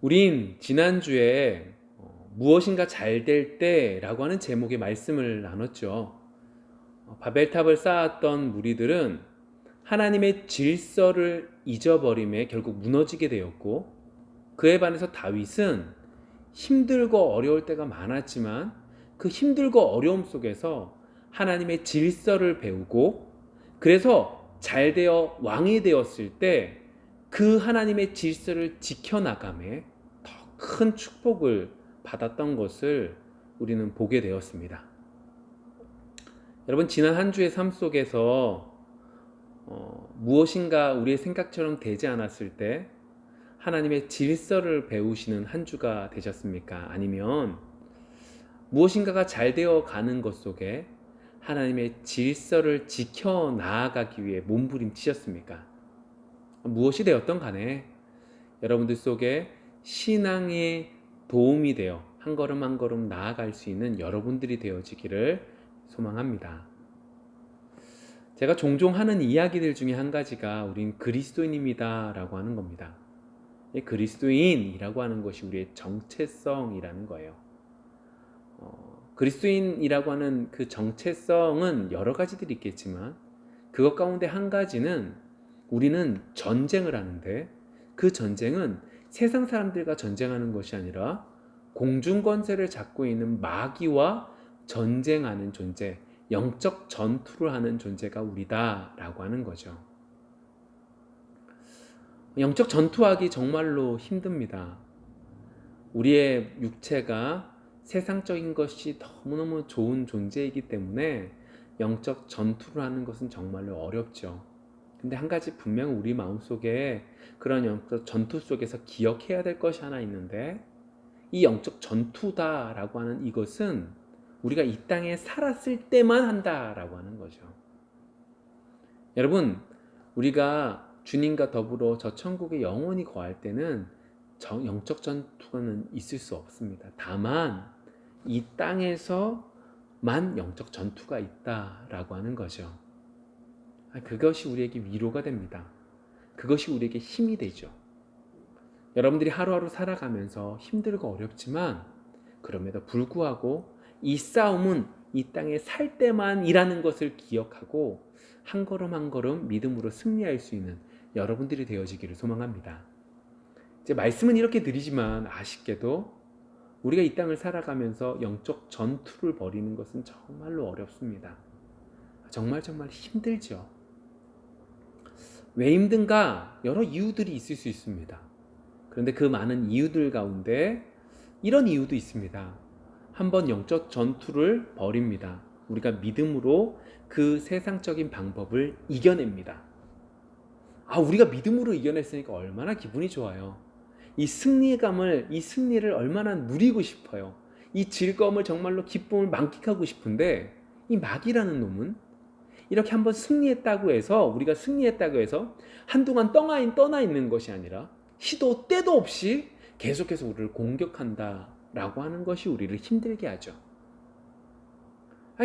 우린 지난주에 무엇인가 잘 될 때라고 하는 제목의 말씀을 나눴죠. 바벨탑을 쌓았던 무리들은 하나님의 질서를 잊어버림에 결국 무너지게 되었고, 그에 반해서 다윗은 힘들고 어려울 때가 많았지만 그 힘들고 어려움 속에서 하나님의 질서를 배우고, 그래서 잘 되어 왕이 되었을 때 그 하나님의 질서를 지켜나감에 더 큰 축복을 받았던 것을 우리는 보게 되었습니다. 여러분, 지난 한 주의 삶 속에서 무엇인가 우리의 생각처럼 되지 않았을 때 하나님의 질서를 배우시는 한 주가 되셨습니까? 아니면 무엇인가가 잘 되어 가는 것 속에 하나님의 질서를 지켜 나아가기 위해 몸부림치셨습니까? 무엇이 되었던 간에 여러분들 속에 신앙의 도움이 되어 한 걸음 한 걸음 나아갈 수 있는 여러분들이 되어지기를 소망합니다. 제가 종종 하는 이야기들 중에 한 가지가 우린 그리스도인입니다 라고 하는 겁니다. 그리스도인이라고 하는 것이 우리의 정체성이라는 거예요. 그리스도인이라고 하는 그 정체성은 여러 가지들이 있겠지만 그것 가운데 한 가지는 우리는 전쟁을 하는데, 그 전쟁은 세상 사람들과 전쟁하는 것이 아니라 공중 권세를 잡고 있는 마귀와 전쟁하는 존재, 영적 전투를 하는 존재가 우리다라고 하는 거죠. 영적 전투하기 정말로 힘듭니다. 우리의 육체가 세상적인 것이 너무너무 좋은 존재이기 때문에 영적 전투를 하는 것은 정말로 어렵죠. 근데 한 가지 분명 우리 마음속에 그런 영적 전투 속에서 기억해야 될 것이 하나 있는데, 이 영적 전투다라고 하는 이것은 우리가 이 땅에 살았을 때만 한다라고 하는 거죠. 여러분, 우리가 주님과 더불어 저 천국에 영원히 거할 때는 영적 전투는 있을 수 없습니다. 다만 이 땅에서만 영적 전투가 있다라고 하는 거죠. 그것이 우리에게 위로가 됩니다. 그것이 우리에게 힘이 되죠. 여러분들이 하루하루 살아가면서 힘들고 어렵지만 그럼에도 불구하고 이 싸움은 이 땅에 살 때만이라는 것을 기억하고 한 걸음 한 걸음 믿음으로 승리할 수 있는 여러분들이 되어지기를 소망합니다. 이제 말씀은 이렇게 드리지만 아쉽게도 우리가 이 땅을 살아가면서 영적 전투를 벌이는 것은 정말로 어렵습니다. 정말 힘들죠. 왜 힘든가? 여러 이유들이 있을 수 있습니다. 그런데 그 많은 이유들 가운데 이런 이유도 있습니다. 한번 영적 전투를 벌입니다. 우리가 믿음으로 그 세상적인 방법을 이겨냅니다. 우리가 믿음으로 이겨냈으니까 얼마나 기분이 좋아요. 이 승리를 얼마나 누리고 싶어요. 이 즐거움을 정말로 기쁨을 만끽하고 싶은데, 이 마귀라는 놈은 이렇게 한번 우리가 승리했다고 해서 한동안 떠나 있는 것이 아니라 시도 때도 없이 계속해서 우리를 공격한다라고 하는 것이 우리를 힘들게 하죠.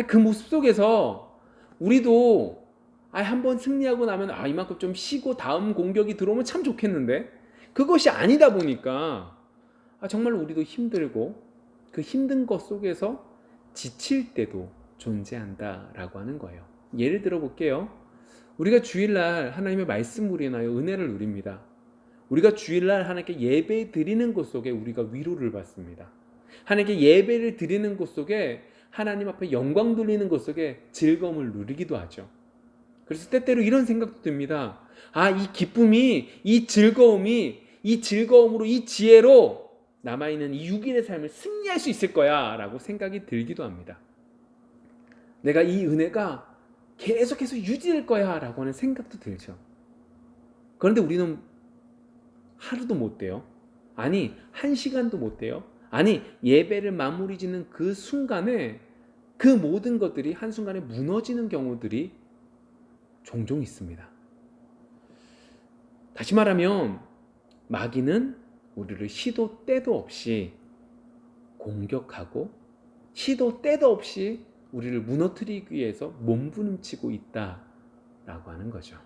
그 모습 속에서 우리도 한번 승리하고 나면 이만큼 좀 쉬고 다음 공격이 들어오면 참 좋겠는데, 그것이 아니다 보니까 정말로 우리도 힘들고 그 힘든 것 속에서 지칠 때도 존재한다라고 하는 거예요. 예를 들어 볼게요. 우리가 주일날 하나님의 말씀으로 인하여 은혜를 누립니다. 우리가 주일날 하나님께 예배 드리는 것 속에 우리가 위로를 받습니다. 하나님께 예배를 드리는 것 속에 하나님 앞에 영광 돌리는 것 속에 즐거움을 누리기도 하죠. 그래서 때때로 이런 생각도 듭니다. 이 기쁨이, 이 즐거움으로, 이 지혜로 남아있는 이 6일의 삶을 승리할 수 있을 거야 라고 생각이 들기도 합니다. 내가 이 은혜가 계속해서 유지될 거야 라고 하는 생각도 들죠. 그런데 우리는 하루도 못 돼요. 아니, 1시간도 못 돼요. 아니, 예배를 마무리 짓는 그 순간에 그 모든 것들이 한순간에 무너지는 경우들이 종종 있습니다. 다시 말하면 마귀는 우리를 시도 때도 없이 공격하고 시도 때도 없이 우리를 무너뜨리기 위해서 몸부림치고 있다라고 하는 거죠.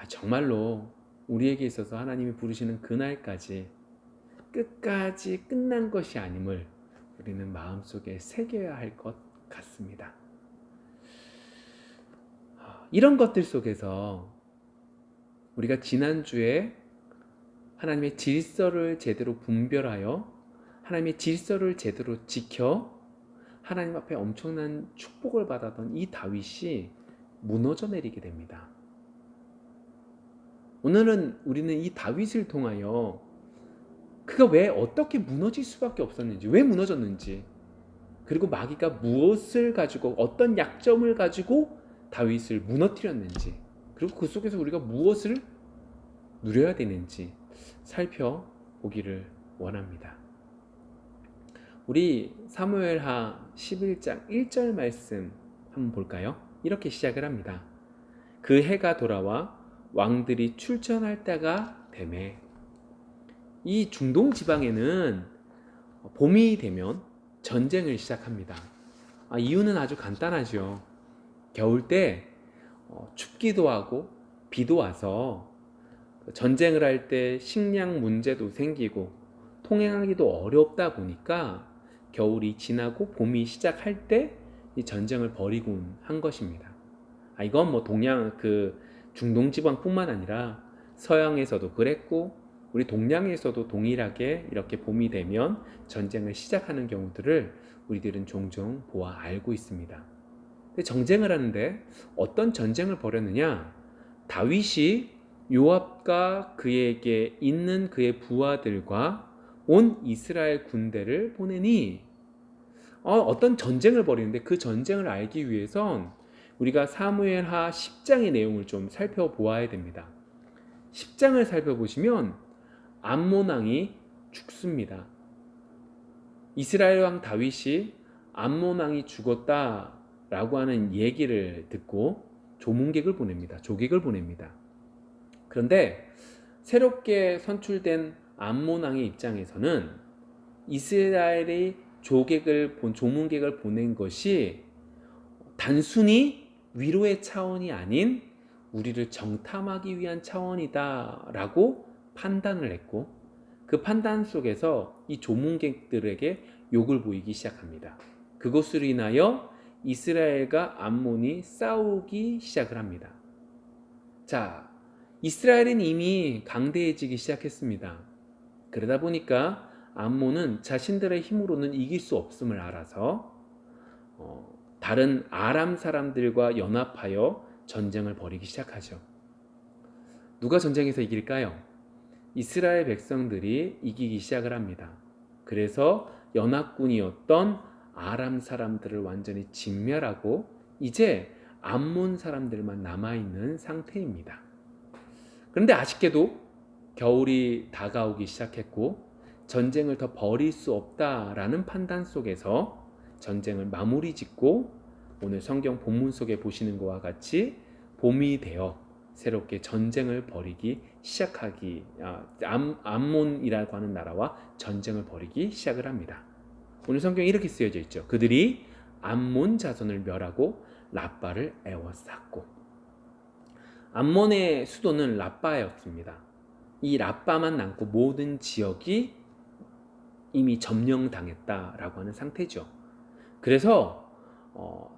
정말로 우리에게 있어서 하나님이 부르시는 그날까지 끝까지 끝난 것이 아님을 우리는 마음속에 새겨야 할 것 같습니다. 이런 것들 속에서 우리가 지난주에 하나님의 질서를 제대로 분별하여 하나님의 질서를 제대로 지켜 하나님 앞에 엄청난 축복을 받았던 이 다윗이 무너져 내리게 됩니다. 오늘은 우리는 이 다윗을 통하여 그가 왜 어떻게 무너질 수밖에 없었는지, 왜 무너졌는지, 그리고 마귀가 무엇을 가지고 어떤 약점을 가지고 다윗을 무너뜨렸는지, 그리고 그 속에서 우리가 무엇을 누려야 되는지 살펴보기를 원합니다. 우리 사무엘하 11장 1절 말씀 한번 볼까요? 이렇게 시작을 합니다. 그 해가 돌아와 왕들이 출전할 때가 되매. 이 중동 지방에는 봄이 되면 전쟁을 시작합니다. 이유는 아주 간단하죠. 겨울 때 춥기도 하고 비도 와서 전쟁을 할 때 식량 문제도 생기고 통행하기도 어렵다 보니까 겨울이 지나고 봄이 시작할 때 이 전쟁을 벌이곤 한 것입니다. 이건 뭐 동양 중동 지방뿐만 아니라 서양에서도 그랬고 우리 동양에서도 동일하게 이렇게 봄이 되면 전쟁을 시작하는 경우들을 우리들은 종종 보아 알고 있습니다. 근데 전쟁을 하는데 어떤 전쟁을 벌였느냐? 다윗이 요압과 그에게 있는 그의 부하들과 온 이스라엘 군대를 보내니 어떤 전쟁을 벌이는데 그 전쟁을 알기 위해선 우리가 사무엘하 10장의 내용을 좀 살펴보아야 됩니다. 10장을 살펴보시면 암몬 왕이 죽습니다. 이스라엘 왕 다윗이 암몬 왕이 죽었다라고 하는 얘기를 듣고 조문객을 보냅니다. 조객을 보냅니다. 그런데 새롭게 선출된 암몬 왕의 입장에서는 이스라엘의 조문객을 보낸 것이 단순히 위로의 차원이 아닌 우리를 정탐하기 위한 차원이다 라고 판단을 했고 그 판단 속에서 이 조문객들에게 욕을 보이기 시작합니다. 그것으로 인하여 이스라엘과 암몬이 싸우기 시작을 합니다. 자, 이스라엘은 이미 강대해지기 시작했습니다. 그러다 보니까 암몬은 자신들의 힘으로는 이길 수 없음을 알아서 다른 아람 사람들과 연합하여 전쟁을 벌이기 시작하죠. 누가 전쟁에서 이길까요? 이스라엘 백성들이 이기기 시작을 합니다. 그래서 연합군이었던 아람 사람들을 완전히 진멸하고 이제 암몬 사람들만 남아있는 상태입니다. 그런데 아쉽게도 겨울이 다가오기 시작했고 전쟁을 더 벌일 수 없다라는 판단 속에서 전쟁을 마무리 짓고 오늘 성경 본문 속에 보시는 것과 같이 봄이 되어 새롭게 전쟁을 벌이기 시작하기 암몬이라고 하는 나라와 전쟁을 벌이기 시작을 합니다. 오늘 성경에 이렇게 쓰여져 있죠. 그들이 암몬 자손을 멸하고 라빠를 에워쌌고. 암몬의 수도는 라빠였습니다. 이 라빠만 남고 모든 지역이 이미 점령당했다라고 하는 상태죠. 그래서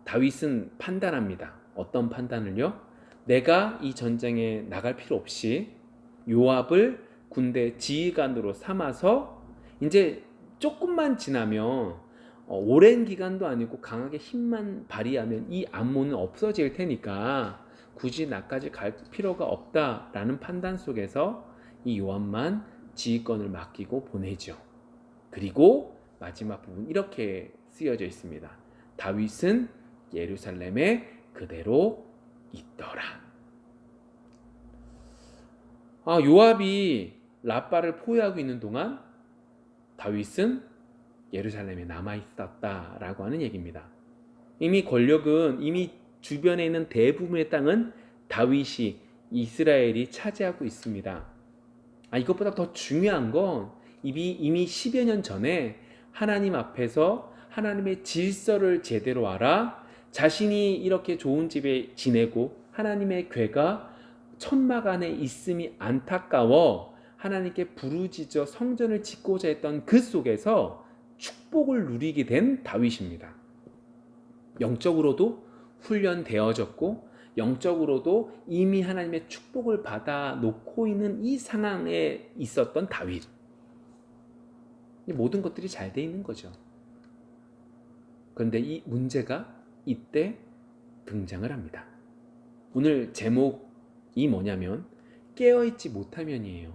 다윗은 판단합니다. 어떤 판단을요? 내가 이 전쟁에 나갈 필요 없이 요압을 군대 지휘관으로 삼아서 이제 조금만 지나면 오랜 기간도 아니고 강하게 힘만 발휘하면 이 암몬은 없어질 테니까 굳이 나까지 갈 필요가 없다라는 판단 속에서 이 요압만 지휘권을 맡기고 보내죠. 그리고 마지막 부분 이렇게 쓰여져 있습니다. 다윗은 예루살렘에 그대로 있더라. 요압이 라빠를 포위하고 있는 동안 다윗은 예루살렘에 남아 있었다라고 하는 얘기입니다. 이미 권력은 이미 주변에 있는 대부분의 땅은 다윗이 이스라엘이 차지하고 있습니다. 이것보다 더 중요한 건 이미 10여 년 전에 하나님 앞에서 하나님의 질서를 제대로 알아 자신이 이렇게 좋은 집에 지내고 하나님의 궤가 천막 안에 있음이 안타까워 하나님께 부르짖어 성전을 짓고자 했던 그 속에서 축복을 누리게 된 다윗입니다. 영적으로도 훈련되어졌고 영적으로도 이미 하나님의 축복을 받아 놓고 있는 이 상황에 있었던 다윗. 모든 것들이 잘 돼 있는 거죠. 그런데 이 문제가 이때 등장을 합니다. 오늘 제목이 뭐냐면 깨어있지 못하면이에요.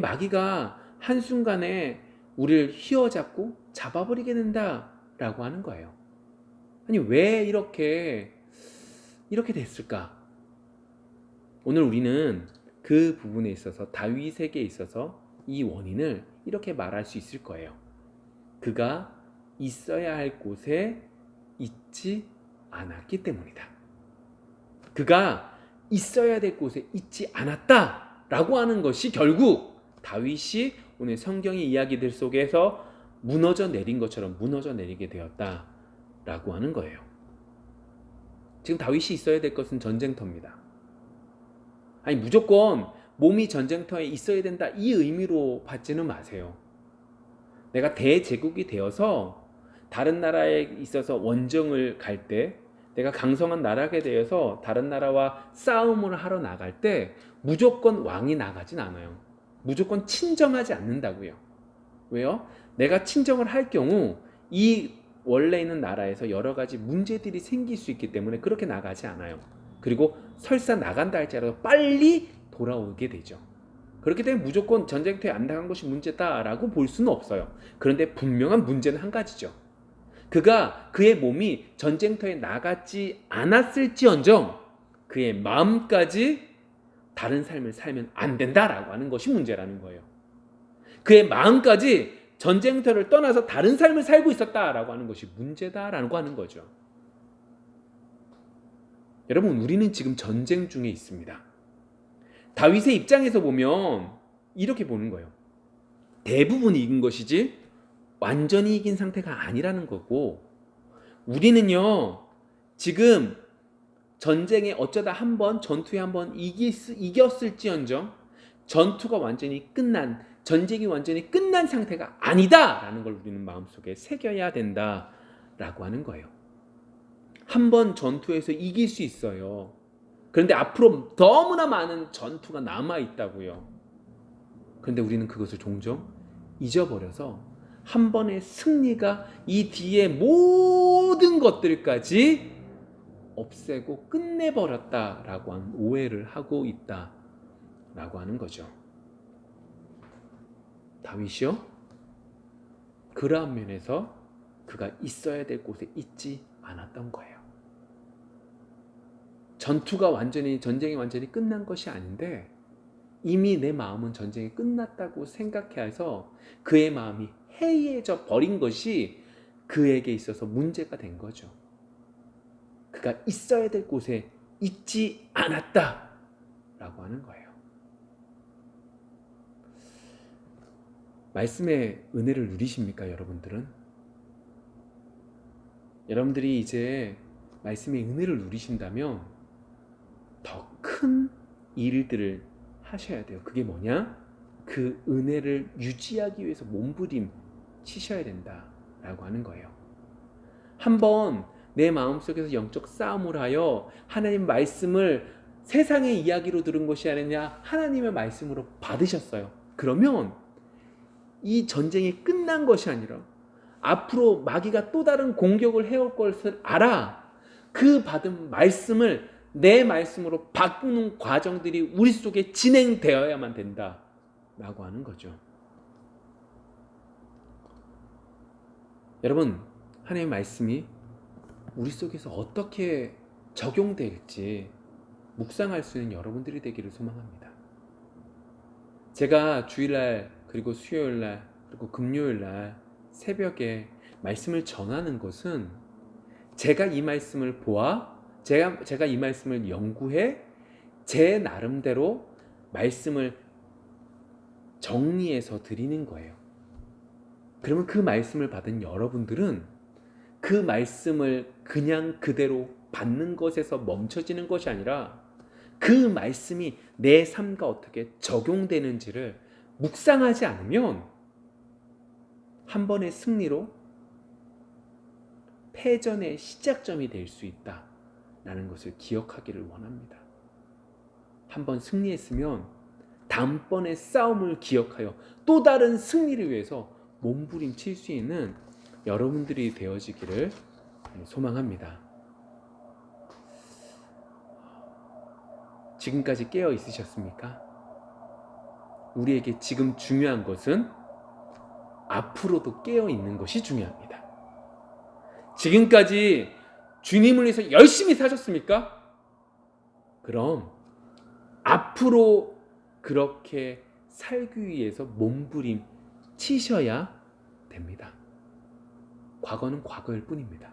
마귀가 한순간에 우리를 휘어잡고 잡아버리게 된다라고 하는 거예요. 아니 왜 이렇게 됐을까? 오늘 우리는 그 부분에 있어서 다윗에게 있어서 이 원인을 이렇게 말할 수 있을 거예요. 그가 있어야 할 곳에 있지 않았기 때문이다. 그가 있어야 될 곳에 있지 않았다라고 하는 것이 결국 다윗이 오늘 성경의 이야기들 속에서 무너져 내린 것처럼 무너져 내리게 되었다라고 하는 거예요. 지금 다윗이 있어야 될 것은 전쟁터입니다. 아니 무조건 몸이 전쟁터에 있어야 된다 이 의미로 받지는 마세요. 내가 대제국이 되어서 다른 나라에 있어서 원정을 갈 때, 내가 강성한 나라가 되어서 다른 나라와 싸움을 하러 나갈 때 무조건 왕이 나가진 않아요. 무조건 친정하지 않는다고요. 왜요? 내가 친정을 할 경우 이 원래 있는 나라에서 여러 가지 문제들이 생길 수 있기 때문에 그렇게 나가지 않아요. 그리고 설사 나간다 할지라도 빨리 돌아오게 되죠. 그렇기 때문에 무조건 전쟁터에 안 나간 것이 문제다라고 볼 수는 없어요. 그런데 분명한 문제는 한 가지죠. 그가 그의 몸이 전쟁터에 나가지 않았을지언정 그의 마음까지 다른 삶을 살면 안 된다라고 하는 것이 문제라는 거예요. 그의 마음까지 전쟁터를 떠나서 다른 삶을 살고 있었다라고 하는 것이 문제다라고 하는 거죠. 여러분, 우리는 지금 전쟁 중에 있습니다. 다윗의 입장에서 보면 이렇게 보는 거예요. 대부분 이긴 것이지 완전히 이긴 상태가 아니라는 거고, 우리는요 지금 전쟁에 어쩌다 한번 전투에 한번 이겼을지언정 전투가 완전히 끝난, 전쟁이 완전히 끝난 상태가 아니다라는 걸 우리는 마음속에 새겨야 된다라고 하는 거예요. 한번 전투에서 이길 수 있어요. 그런데 앞으로 너무나 많은 전투가 남아있다고요. 그런데 우리는 그것을 종종 잊어버려서 한 번의 승리가 이 뒤에 모든 것들까지 없애고 끝내버렸다라고 하는 오해를 하고 있다라고 하는 거죠. 다윗이요? 그러한 면에서 그가 있어야 될 곳에 있지 않았던 거예요. 전쟁이 완전히 끝난 것이 아닌데 이미 내 마음은 전쟁이 끝났다고 생각해서 그의 마음이 해이해져 버린 것이 그에게 있어서 문제가 된 거죠. 그가 있어야 될 곳에 있지 않았다라고 하는 거예요. 말씀의 은혜를 누리십니까, 여러분들은? 여러분들이 이제 말씀의 은혜를 누리신다면 더 큰 일들을 하셔야 돼요. 그게 뭐냐? 그 은혜를 유지하기 위해서 몸부림 치셔야 된다라고 하는 거예요. 한번 내 마음속에서 영적 싸움을 하여 하나님 말씀을 세상의 이야기로 들은 것이 아니냐 하나님의 말씀으로 받으셨어요. 그러면 이 전쟁이 끝난 것이 아니라 앞으로 마귀가 또 다른 공격을 해올 것을 알아 그 받은 말씀을 내 말씀으로 바꾸는 과정들이 우리 속에 진행되어야만 된다라고 하는 거죠. 여러분, 하나님의 말씀이 우리 속에서 어떻게 적용될지 묵상할 수 있는 여러분들이 되기를 소망합니다. 제가 주일날 그리고 수요일날 그리고 금요일날 새벽에 말씀을 전하는 것은 제가 이 말씀을 보아 제가 이 말씀을 연구해 제 나름대로 말씀을 정리해서 드리는 거예요. 그러면 그 말씀을 받은 여러분들은 그 말씀을 그냥 그대로 받는 것에서 멈춰지는 것이 아니라 그 말씀이 내 삶과 어떻게 적용되는지를 묵상하지 않으면 한 번의 승리로 패전의 시작점이 될 수 있다라는 것을 기억하기를 원합니다. 한 번 승리했으면 다음번의 싸움을 기억하여 또 다른 승리를 위해서 몸부림칠 수 있는 여러분들이 되어지기를 소망합니다. 지금까지 깨어 있으셨습니까? 우리에게 지금 중요한 것은 앞으로도 깨어 있는 것이 중요합니다. 지금까지 주님을 위해서 열심히 사셨습니까? 그럼 앞으로 그렇게 살기 위해서 몸부림 치셔야 됩니다. 과거는 과거일 뿐입니다.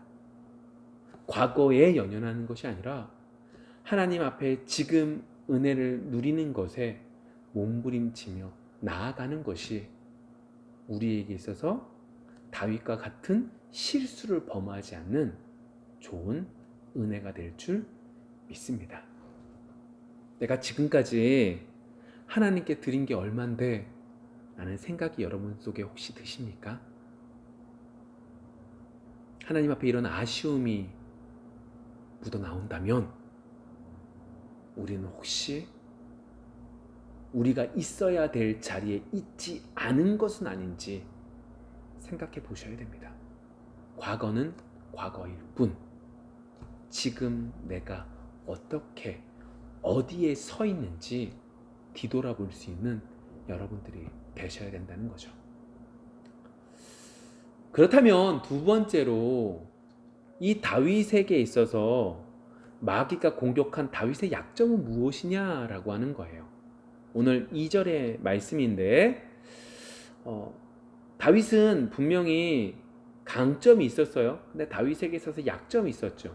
과거에 연연하는 것이 아니라 하나님 앞에 지금 은혜를 누리는 것에 몸부림치며 나아가는 것이 우리에게 있어서 다윗과 같은 실수를 범하지 않는 좋은 은혜가 될 줄 믿습니다. 내가 지금까지 하나님께 드린 게 얼만데 라는 생각이 여러분 속에 혹시 드십니까? 하나님 앞에 이런 아쉬움이 묻어나온다면 우리는 혹시 우리가 있어야 될 자리에 있지 않은 것은 아닌지 생각해 보셔야 됩니다. 과거는 과거일 뿐, 지금 내가 어떻게 어디에 서 있는지 뒤돌아볼 수 있는 여러분들이 되셔야 된다는 거죠. 그렇다면 두 번째로 이 다윗에게 있어서 마귀가 공격한 다윗의 약점은 무엇이냐라고 하는 거예요. 오늘 2절의 말씀인데 다윗은 분명히 강점이 있었어요. 근데 다윗에게 있어서 약점이 있었죠.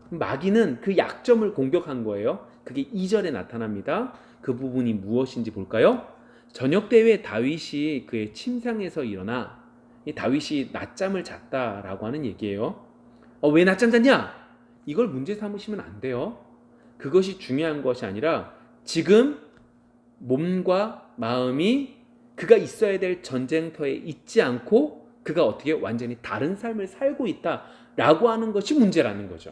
마귀는 그 약점을 공격한 거예요. 그게 2절에 나타납니다. 그 부분이 무엇인지 볼까요? 저녁때에 다윗이 그의 침상에서 일어나 이 다윗이 낮잠을 잤다라고 하는 얘기예요. 왜 낮잠 잤냐? 이걸 문제 삼으시면 안 돼요. 그것이 중요한 것이 아니라 지금 몸과 마음이 그가 있어야 될 전쟁터에 있지 않고 그가 어떻게 완전히 다른 삶을 살고 있다라고 하는 것이 문제라는 거죠.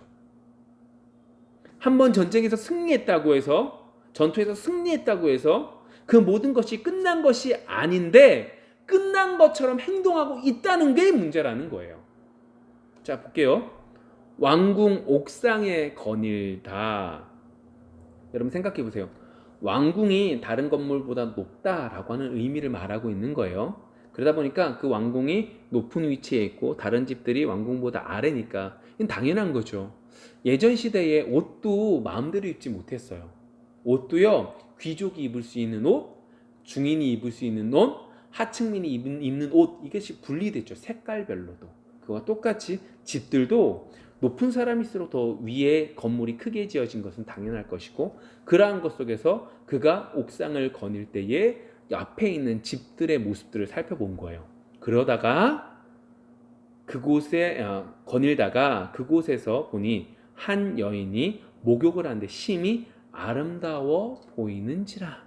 한번 전쟁에서 승리했다고 해서, 전투에서 승리했다고 해서 그 모든 것이 끝난 것이 아닌데 끝난 것처럼 행동하고 있다는 게 문제라는 거예요. 자, 볼게요. 왕궁 옥상에 거닐다. 여러분 생각해 보세요. 왕궁이 다른 건물보다 높다라고 하는 의미를 말하고 있는 거예요. 그러다 보니까 그 왕궁이 높은 위치에 있고 다른 집들이 왕궁보다 아래니까 이건 당연한 거죠. 예전 시대에 옷도 마음대로 입지 못했어요. 옷도요, 귀족이 입을 수 있는 옷, 중인이 입을 수 있는 옷, 하층민이 입는 옷, 이것이 분리됐죠. 색깔별로도. 그와 똑같이 집들도 높은 사람일수록 더 위에 건물이 크게 지어진 것은 당연할 것이고, 그러한 것 속에서 그가 옥상을 거닐 때에 앞에 있는 집들의 모습들을 살펴본 거예요. 그러다가 그곳에 거닐다가 그곳에서 보니 한 여인이 목욕을 하는데 심히 아름다워 보이는지라.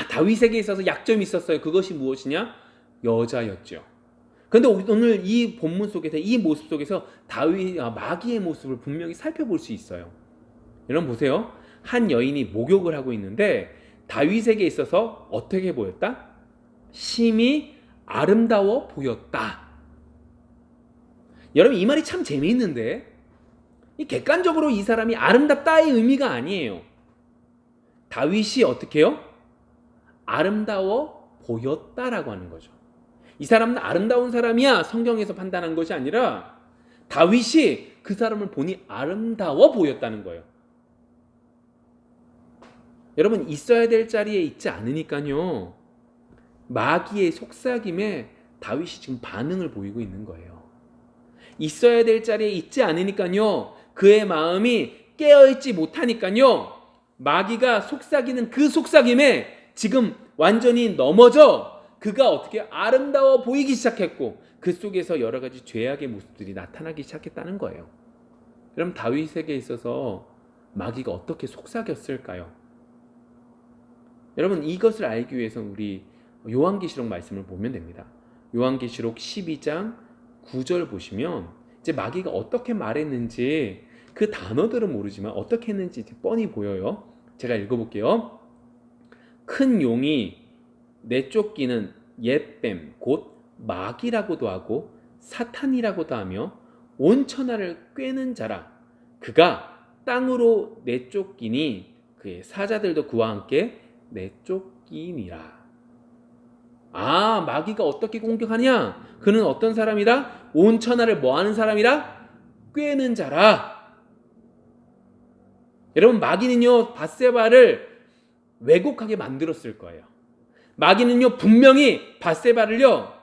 다윗에게 있어서 약점이 있었어요. 그것이 무엇이냐? 여자였죠. 그런데 오늘 이 본문 속에서, 이 모습 속에서 마귀의 모습을 분명히 살펴볼 수 있어요. 여러분 보세요. 한 여인이 목욕을 하고 있는데 다윗에게 있어서 어떻게 보였다? 심히 아름다워 보였다. 여러분 이 말이 참 재미있는데, 이 객관적으로 이 사람이 아름답다의 의미가 아니에요. 다윗이 어떻게 해요? 아름다워 보였다라고 하는 거죠. 이 사람은 아름다운 사람이야 성경에서 판단한 것이 아니라 다윗이 그 사람을 보니 아름다워 보였다는 거예요. 여러분 있어야 될 자리에 있지 않으니까요, 마귀의 속삭임에 다윗이 지금 반응을 보이고 있는 거예요. 있어야 될 자리에 있지 않으니까요, 그의 마음이 깨어있지 못하니까요, 마귀가 속삭이는 그 속삭임에 지금 완전히 넘어져 그가 어떻게 아름다워 보이기 시작했고 그 속에서 여러 가지 죄악의 모습들이 나타나기 시작했다는 거예요. 여러분 다윗에게 있어서 마귀가 어떻게 속삭였을까요? 여러분, 이것을 알기 위해서 우리 요한계시록 말씀을 보면 됩니다. 요한계시록 12장 9절 보시면 이제 마귀가 어떻게 말했는지, 그 단어들은 모르지만 어떻게 했는지 뻔히 보여요. 제가 읽어볼게요. 큰 용이 내쫓기는 옛뱀 곧 마귀라고도 하고 사탄이라고도 하며 온 천하를 꿰는 자라. 그가 땅으로 내쫓기니 그의 사자들도 그와 함께 내쫓기니라. 아, 마귀가 어떻게 공격하냐? 그는 어떤 사람이라? 온 천하를 뭐하는 사람이라? 꿰는 자라. 여러분, 마귀는요 밧세바를 왜곡하게 만들었을 거예요. 마귀는요 분명히 밧세바를요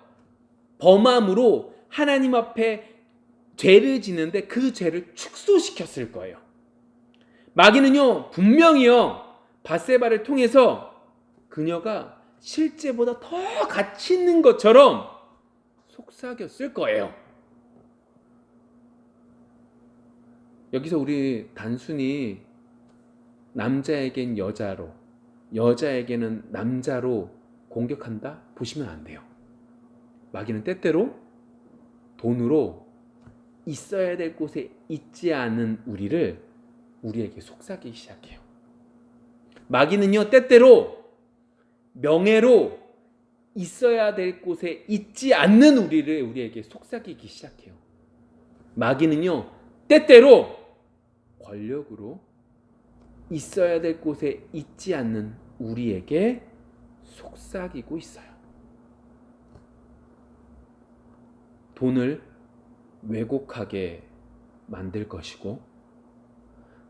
범함으로 하나님 앞에 죄를 지는데 그 죄를 축소시켰을 거예요. 마귀는요 분명히요 밧세바를 통해서 그녀가 실제보다 더 가치 있는 것처럼 속삭였을 거예요. 여기서 우리 단순히 남자에겐 여자로, 여자에게는 남자로 공격한다? 보시면 안 돼요. 마귀는 때때로 돈으로 있어야 될 곳에 있지 않은 우리에게 속삭이기 시작해요. 마귀는요 때때로 명예로 있어야 될 곳에 있지 않는 우리에게 속삭이기 시작해요. 마귀는요 때때로 권력으로 있어야 될 곳에 있지 않는 우리에게 속삭이고 있어요. 돈을 왜곡하게 만들 것이고,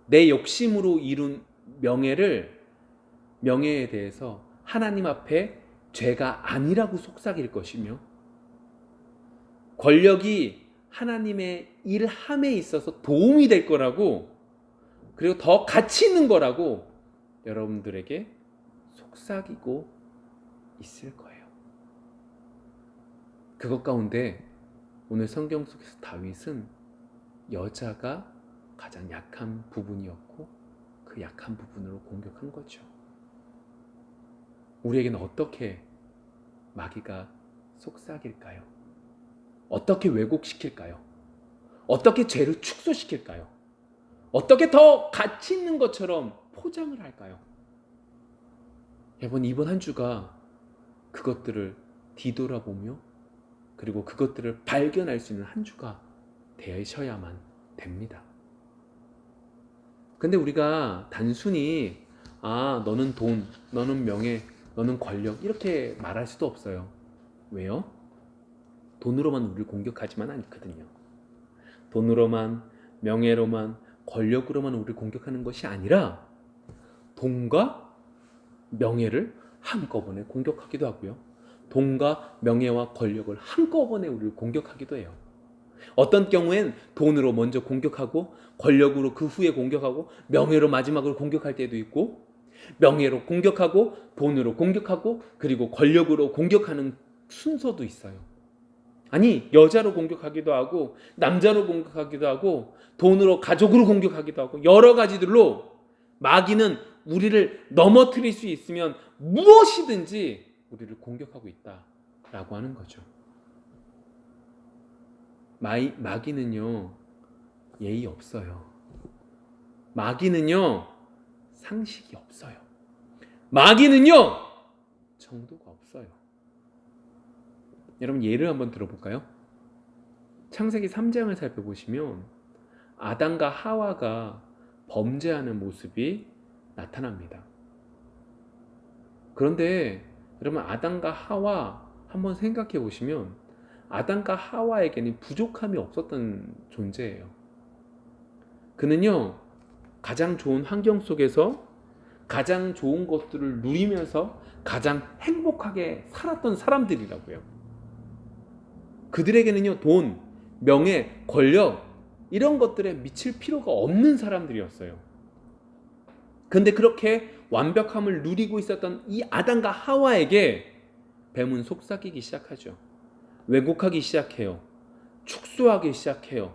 내 욕심으로 이룬 명예에 대해서 하나님 앞에 죄가 아니라고 속삭일 것이며, 권력이 하나님의 일함에 있어서 도움이 될 거라고, 그리고 더 가치 있는 거라고 여러분들에게 속삭이고 있을 거예요. 그것 가운데 오늘 성경 속에서 다윗은 여자가 가장 약한 부분이었고 그 약한 부분으로 공격한 거죠. 우리에게는 어떻게 마귀가 속삭일까요? 어떻게 왜곡시킬까요? 어떻게 죄를 축소시킬까요? 어떻게 더 가치 있는 것처럼 포장을 할까요? 여러분, 이번 한 주가 그것들을 뒤돌아보며 그리고 그것들을 발견할 수 있는 한 주가 되셔야만 됩니다. 근데 우리가 단순히 너는 돈, 너는 명예, 너는 권력 이렇게 말할 수도 없어요. 왜요? 돈으로만 우리를 공격하지만 않거든요. 돈으로만, 명예로만, 권력으로만 우리를 공격하는 것이 아니라 돈과 명예를 한꺼번에 공격하기도 하고요. 돈과 명예와 권력을 한꺼번에 우리를 공격하기도 해요. 어떤 경우엔 돈으로 먼저 공격하고 권력으로 그 후에 공격하고 명예로 마지막으로 공격할 때도 있고, 명예로 공격하고 돈으로 공격하고 그리고 권력으로 공격하는 순서도 있어요. 아니, 여자로 공격하기도 하고 남자로 공격하기도 하고 돈으로 가족으로 공격하기도 하고 여러 가지들로 마귀는 우리를 넘어뜨릴 수 있으면 무엇이든지 우리를 공격하고 있다라고 하는 거죠. 마귀는요 예의 없어요. 마귀는요 상식이 없어요. 마귀는요 정도가 없어요. 여러분, 예를 한번 들어볼까요? 창세기 3장을 살펴보시면 아담과 하와가 범죄하는 모습이 나타납니다. 그런데 여러분, 아담과 하와 한번 생각해 보시면 아담과 하와에게는 부족함이 없었던 존재예요. 그는요 가장 좋은 환경 속에서 가장 좋은 것들을 누리면서 가장 행복하게 살았던 사람들이라고요. 그들에게는요 돈, 명예, 권력 이런 것들에 미칠 필요가 없는 사람들이었어요. 근데 그렇게 완벽함을 누리고 있었던 이 아담과 하와에게 뱀은 속삭이기 시작하죠. 왜곡하기 시작해요. 축소하기 시작해요.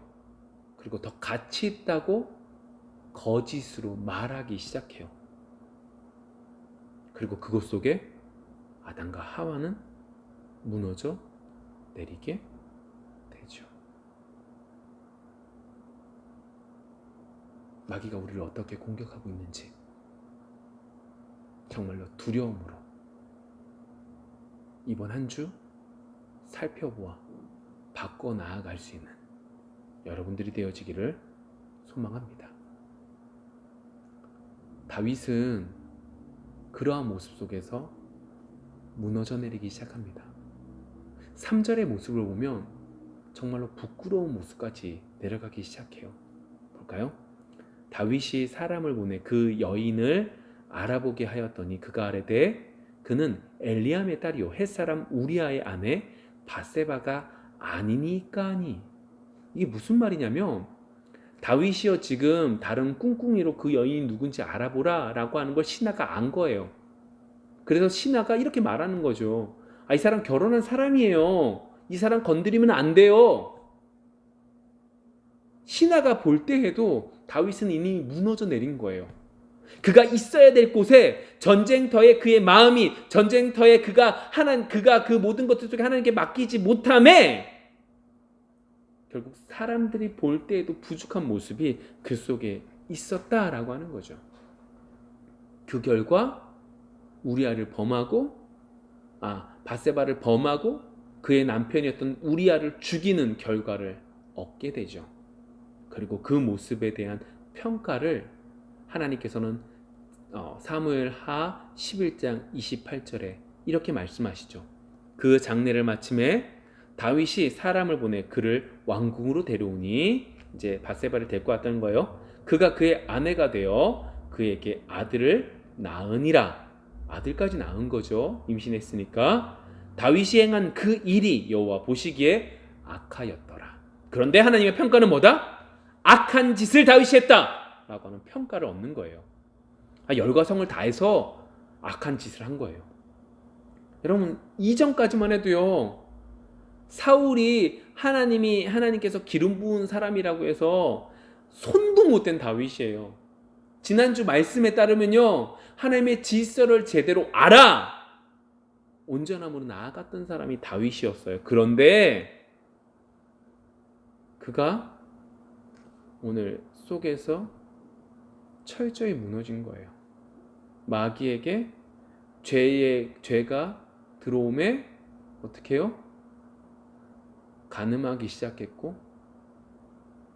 그리고 더 가치 있다고 거짓으로 말하기 시작해요. 그리고 그것 속에 아담과 하와는 무너져 내리게 되죠. 마귀가 우리를 어떻게 공격하고 있는지 정말로 두려움으로 이번 한 주 살펴보아 바꿔 나아갈 수 있는 여러분들이 되어지기를 소망합니다. 다윗은 그러한 모습 속에서 무너져 내리기 시작합니다. 3절의 모습을 보면 정말로 부끄러운 모습까지 내려가기 시작해요. 볼까요? 다윗이 사람을 보내 그 여인을 알아보게 하였더니 그가 아뢰되 그는 엘리암의 딸이요 햇사람 우리아의 아내 밧세바가 아니니까 하니. 이게 무슨 말이냐면 다윗이요 지금 다른 꿍꿍이로 그 여인이 누군지 알아보라 라고 하는 걸 신하가 안 거예요. 그래서 신하가 이렇게 말하는 거죠. 이 사람 결혼한 사람이에요. 이 사람 건드리면 안 돼요. 신하가 볼 때 해도 다윗은 이미 무너져 내린 거예요. 그가 있어야 될 곳에 전쟁터에 그의 마음이 전쟁터에 그가 그 모든 것들 속에 하나님께 맡기지 못함에 결국 사람들이 볼 때에도 부족한 모습이 그 속에 있었다라고 하는 거죠. 그 결과 우리아를 범하고 밧세바를 범하고 그의 남편이었던 우리아를 죽이는 결과를 얻게 되죠. 그리고 그 모습에 대한 평가를 하나님께서는 사무엘하 11장 28절에 이렇게 말씀하시죠. 그 장례를 마침에 다윗이 사람을 보내 그를 왕궁으로 데려오니 이제 밧세바를 데리고 왔다는 거예요. 그가 그의 아내가 되어 그에게 아들을 낳으니라. 아들까지 낳은 거죠. 임신했으니까. 다윗이 행한 그 일이 여호와 보시기에 악하였더라. 그런데 하나님의 평가는 뭐다? 악한 짓을 다윗이 했다 라고 하는 평가를 얻는 거예요. 열과 성을 다해서 악한 짓을 한 거예요. 여러분 이전까지만 해도요 사울이 하나님께서 기름 부은 사람이라고 해서 손도 못 댄 다윗이에요. 지난주 말씀에 따르면요 하나님의 질서를 제대로 알아 온전함으로 나아갔던 사람이 다윗이었어요. 그런데 그가 오늘 속에서 철저히 무너진 거예요. 마귀에게 죄가 들어오매 어떻게 해요? 간음하기 시작했고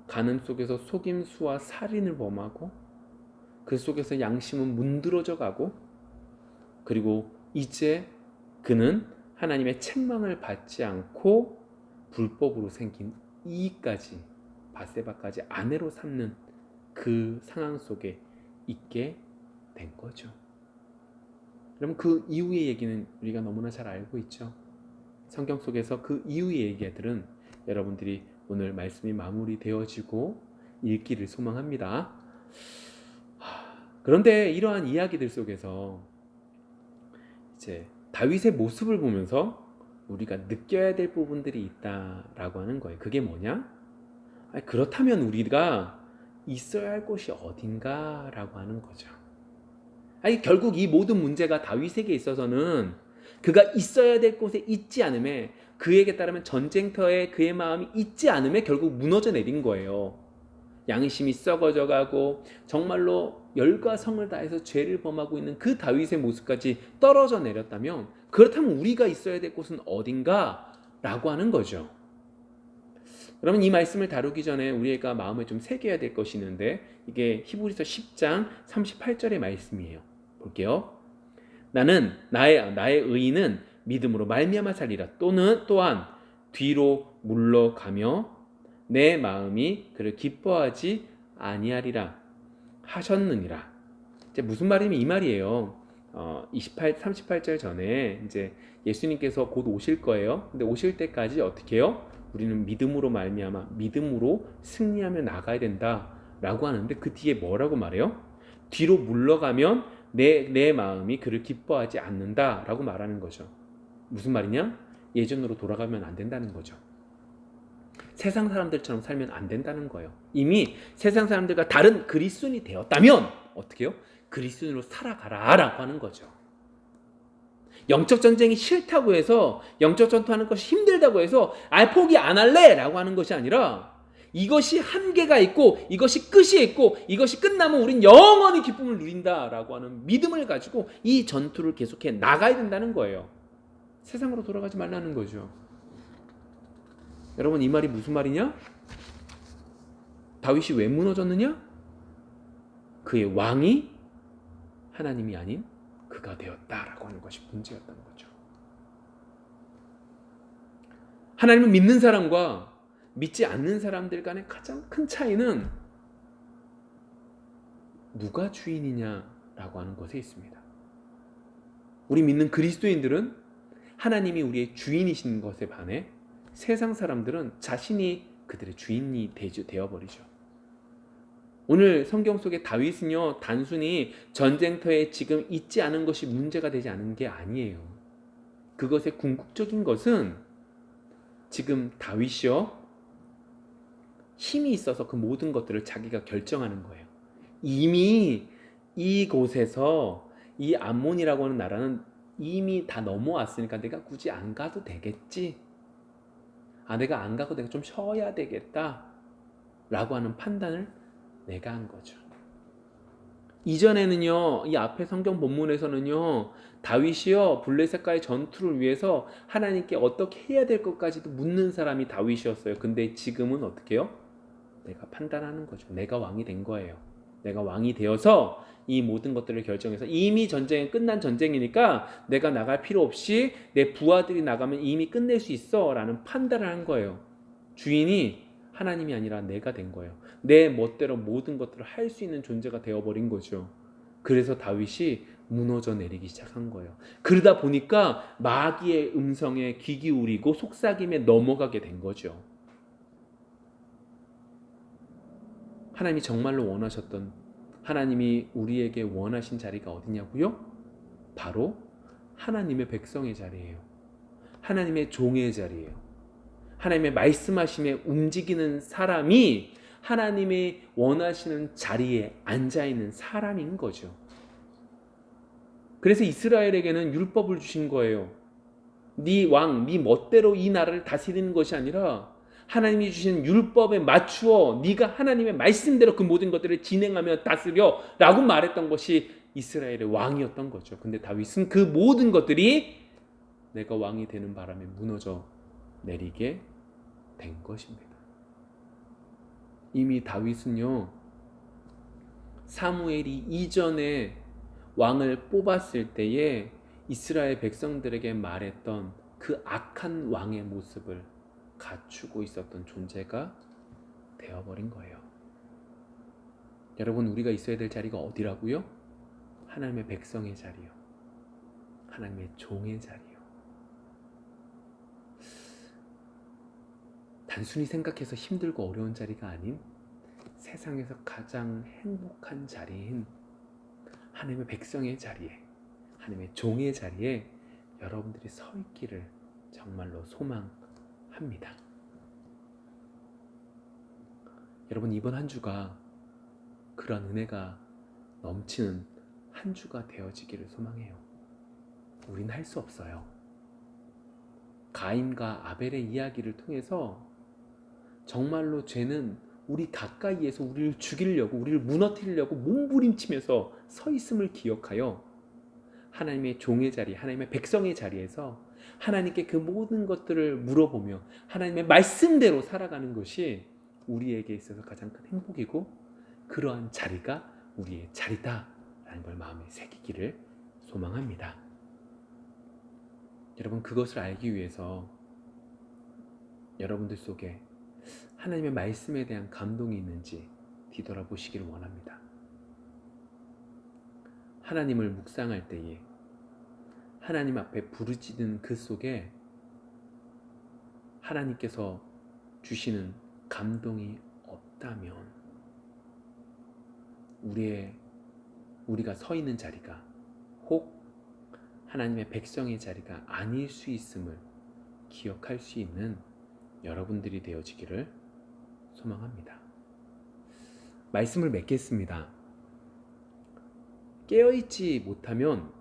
간음 속에서 속임수와 살인을 범하고 그 속에서 양심은 문드러져 가고 그리고 이제 그는 하나님의 책망을 받지 않고 불법으로 생긴 이익까지 밧세바까지 아내로 삼는 그 상황 속에 있게 된 거죠. 그럼 그 이후의 얘기는 우리가 너무나 잘 알고 있죠. 성경 속에서 그 이후의 얘기들은 여러분들이 오늘 말씀이 마무리되어지고 읽기를 소망합니다. 그런데 이러한 이야기들 속에서 이제 다윗의 모습을 보면서 우리가 느껴야 될 부분들이 있다라고 하는 거예요. 그게 뭐냐? 그렇다면 우리가 있어야 할 곳이 어딘가라고 하는 거죠. 결국 이 모든 문제가 다윗에게 있어서는 그가 있어야 될 곳에 있지 않음에 그에게 따르면 전쟁터에 그의 마음이 있지 않음에 결국 무너져 내린 거예요. 양심이 썩어져 가고 정말로 열과 성을 다해서 죄를 범하고 있는 그 다윗의 모습까지 떨어져 내렸다면 그렇다면 우리가 있어야 될 곳은 어딘가라고 하는 거죠. 여러분 이 말씀을 다루기 전에 우리가 마음에 좀 새겨야 될 것이 있는데 이게 히브리서 10장 38절의 말씀이에요. 볼게요. 나는 나의 의인은 믿음으로 말미암아 살리라. 또한 뒤로 물러가며 내 마음이 그를 기뻐하지 아니하리라 하셨느니라. 이제 무슨 말이면 이 말이에요. 38절 전에 이제 예수님께서 곧 오실 거예요. 근데 오실 때까지 어떻게 해요? 우리는 믿음으로 말미암아 믿음으로 승리하며 나가야 된다라고 하는데 그 뒤에 뭐라고 말해요? 뒤로 물러가면 내 마음이 그를 기뻐하지 않는다라고 말하는 거죠. 무슨 말이냐? 예전으로 돌아가면 안 된다는 거죠. 세상 사람들처럼 살면 안 된다는 거예요. 이미 세상 사람들과 다른 그리스도인이 되었다면 어떻게 해요? 그리스도인으로 살아가라 라고 하는 거죠. 영적 전쟁이 싫다고 해서, 영적 전투하는 것이 힘들다고 해서 포기 안 할래 라고 하는 것이 아니라, 이것이 한계가 있고 이것이 끝이 있고 이것이 끝나면 우린 영원히 기쁨을 누린다라고 하는 믿음을 가지고 이 전투를 계속해 나가야 된다는 거예요. 세상으로 돌아가지 말라는 거죠. 여러분, 이 말이 무슨 말이냐? 다윗이 왜 무너졌느냐? 그의 왕이 하나님이 아닌 그가 되었다라고 하는 것이 문제였던 거죠. 하나님을 믿는 사람과 믿지 않는 사람들 간의 가장 큰 차이는 누가 주인이냐라고 하는 것에 있습니다. 우리 믿는 그리스도인들은 하나님이 우리의 주인이신 것에 반해 세상 사람들은 자신이 그들의 주인이 되어버리죠. 오늘 성경 속의 다윗은요, 단순히 전쟁터에 지금 있지 않은 것이 문제가 되지 않은 게 아니에요. 그것의 궁극적인 것은 지금 다윗이요, 힘이 있어서 그 모든 것들을 자기가 결정하는 거예요. 이미 이곳에서 이 암몬이라고 하는 나라는 이미 다 넘어왔으니까 내가 굳이 안 가도 되겠지. 내가 안 가고 내가 좀 쉬어야 되겠다 라고 하는 판단을 내가 한 거죠. 이전에는요, 이 앞에 성경 본문에서는요, 다윗이요 블레셋과의 전투를 위해서 하나님께 어떻게 해야 될 것까지도 묻는 사람이 다윗이었어요. 근데 지금은 어떻게 해요? 내가 판단하는 거죠. 내가 왕이 된 거예요. 내가 왕이 되어서 이 모든 것들을 결정해서, 이미 전쟁이 끝난 전쟁이니까 내가 나갈 필요 없이 내 부하들이 나가면 이미 끝낼 수 있어 라는 판단을 한 거예요. 주인이 하나님이 아니라 내가 된 거예요. 내 멋대로 모든 것들을 할 수 있는 존재가 되어버린 거죠. 그래서 다윗이 무너져 내리기 시작한 거예요. 그러다 보니까 마귀의 음성에 귀 기울이고 속삭임에 넘어가게 된 거죠. 하나님이 정말로 원하셨던, 하나님이 우리에게 원하신 자리가 어디냐고요? 바로 하나님의 백성의 자리예요. 하나님의 종의 자리예요. 하나님의 말씀하심에 움직이는 사람이 하나님의 원하시는 자리에 앉아있는 사람인 거죠. 그래서 이스라엘에게는 율법을 주신 거예요. 네 왕, 네 멋대로 이 나라를 다스리는 것이 아니라 하나님이 주신 율법에 맞추어 네가 하나님의 말씀대로 그 모든 것들을 진행하며 다스려 라고 말했던 것이 이스라엘의 왕이었던 거죠. 근데 다윗은 그 모든 것들이 내가 왕이 되는 바람에 무너져 내리게 된 것입니다. 이미 다윗은요, 사무엘이 이전에 왕을 뽑았을 때에 이스라엘 백성들에게 말했던 그 악한 왕의 모습을 갖추고 있었던 존재가 되어버린 거예요. 여러분, 우리가 있어야 될 자리가 어디라고요? 하나님의 백성의 자리요. 하나님의 종의 자리요. 단순히 생각해서 힘들고 어려운 자리가 아닌 세상에서 가장 행복한 자리인 하나님의 백성의 자리에, 하나님의 종의 자리에 여러분들이 서 있기를 정말로 소망합니다. 여러분, 이번 한 주가 그런 은혜가 넘치는 한 주가 되어지기를 소망해요. 우린 할 수 없어요. 가인과 아벨의 이야기를 통해서 정말로 죄는 우리 가까이에서 우리를 죽이려고, 우리를 무너뜨리려고 몸부림치면서 서 있음을 기억하여 하나님의 종의 자리, 하나님의 백성의 자리에서 하나님께 그 모든 것들을 물어보며 하나님의 말씀대로 살아가는 것이 우리에게 있어서 가장 큰 행복이고, 그러한 자리가 우리의 자리다라는 걸 마음에 새기기를 소망합니다. 여러분, 그것을 알기 위해서 여러분들 속에 하나님의 말씀에 대한 감동이 있는지 뒤돌아보시기를 원합니다. 하나님을 묵상할 때에 하나님 앞에 부르짖는 그 속에 하나님께서 주시는 감동이 없다면 우리가 서 있는 자리가 혹 하나님의 백성의 자리가 아닐 수 있음을 기억할 수 있는 여러분들이 되어지기를 소망합니다. 말씀을 맺겠습니다. 깨어있지 못하면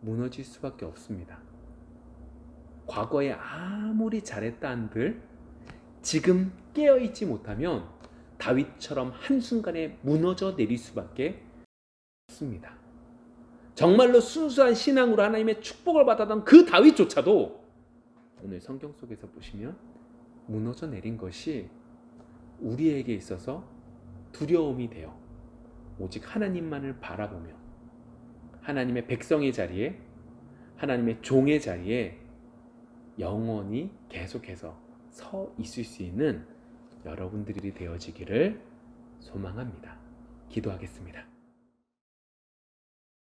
무너질 수밖에 없습니다. 과거에 아무리 잘했다 한들 지금 깨어있지 못하면 다윗처럼 한순간에 무너져 내릴 수밖에 없습니다. 정말로 순수한 신앙으로 하나님의 축복을 받았던 그 다윗조차도 오늘 성경 속에서 보시면 무너져 내린 것이 우리에게 있어서 두려움이 되어 오직 하나님만을 바라보며 하나님의 백성의 자리에, 하나님의 종의 자리에 영원히 계속해서 서 있을 수 있는 여러분들이 되어지기를 소망합니다. 기도하겠습니다.